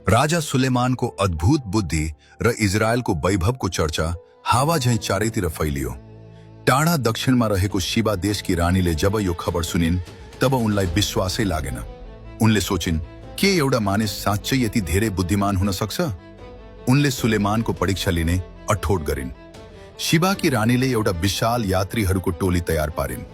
राजा सुलेमानको अद्भुत बुद्धि र इजरायलको वैभवको चर्चा हावा झैं चारैतिर फैलियो। टाढा दक्षिणमा रहेको शिबा देशकी रानीले जब यो खबर सुनिन् तब उनलाई विश्वासै लागेन। उनले सोचिन्, के एउटा मानिस साँच्चै यति धेरै बुद्धिमान हुन सक्छ? उनले सुलेमानको परीक्षा लिने अठोट गरिन्। शिबाकी रानीले एउटा विशाल यात्रीहरूको टोली तयार पारिन्।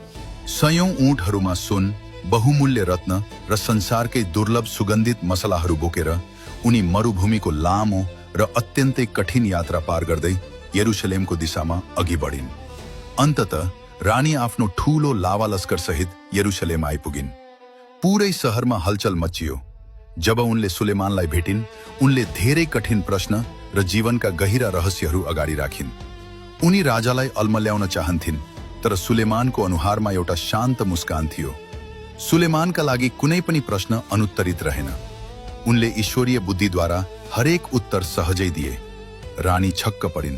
सयौं ऊँटहरूमा सुन, बहुमूल्य रत्न र संसारकै दुर्लभ सुगन्धित मसलाहरू बोकेर उनी मरुभूमिको लामो र अत्यन्तै कठिन यात्रा पार गर्दै यरुशलेमको दिशामा अघि बढिन्। अन्ततः रानी आफ्नो ठूलो लावा लस्कर सहित यरुशलेम आइपुगिन्। पूरै शहरमा हलचल मच्चियो। जब उनले सुलेमानलाई भेटिन्, उनले धेरै कठिन प्रश्न र जीवनका गहिरा रहस्यहरू अगाडि राखिन्। उनी राजालाई अल्मल्याउन चाहन्थिन्, तर सुलेमानको अनुहारमा एउटा शान्त मुस्कान थियो। सुलेमानका लागि कुनै पनि प्रश्न अनुत्तरित रहेन। उनले ईश्वरीय बुद्धिद्वारा हरेक उत्तर सहजै दिए। रानी छक्क परिन्।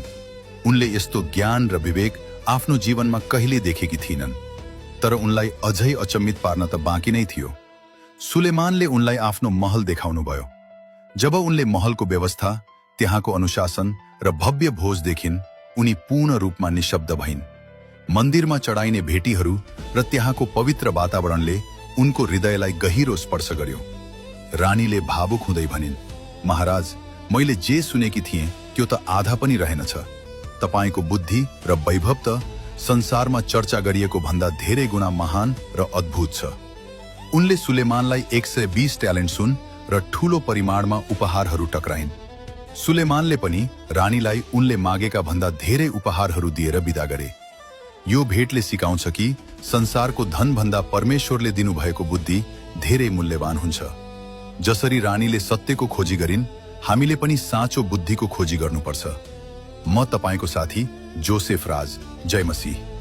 उनले यस्तो ज्ञान र विवेक आफ्नो जीवनमा कहिले देखेकी थिइनन्। तर उनलाई अझै अचम्मित पार्न त बाँकी नै थियो। सुलेमानले उनलाई आफ्नो महल देखाउनुभयो। जब उनले महलको व्यवस्था, त्यहाँको अनुशासन र भव्य भोज देखिन्, उनी पूर्ण रूपमा निशब्द भइन्। मन्दिरमा चढाइने भेटीहरू र त्यहाँको पवित्र वातावरणले उनको हृदयलाई गहिरो स्पर्श गर्यो। रानीले भावुक हुँदै भनिन्, महाराज, मैले जे सुनेकी थिएँ त्यो त आधा पनि रहेनछ। तपाईको बुद्धि र वैभव त संसारमा चर्चा गरिएको भन्दा धेरै गुणा महान र अद्भुत छ। उनले सुलेमानलाई 120 ट्यालेन्ट सुन र ठूलो परिमाणमा उपहारहरू टक्राइन्। सुलेमानले पनि रानीलाई उनले मागेका भन्दा धेरै उपहारहरू दिएर बिदा गरे। यो भेटले सिकाउँछ कि संसारको धन भन्दा परमेश्वरले दिनुभएको बुद्धि धेरै मूल्यवान हुन्छ। जसरी रानीले सत्यको खोजी गरिन्, हामीले पनि साँचो बुद्धिको खोजी गर्नुपर्छ। म तपाईको साथी जोसेफ राज। जय मसीह।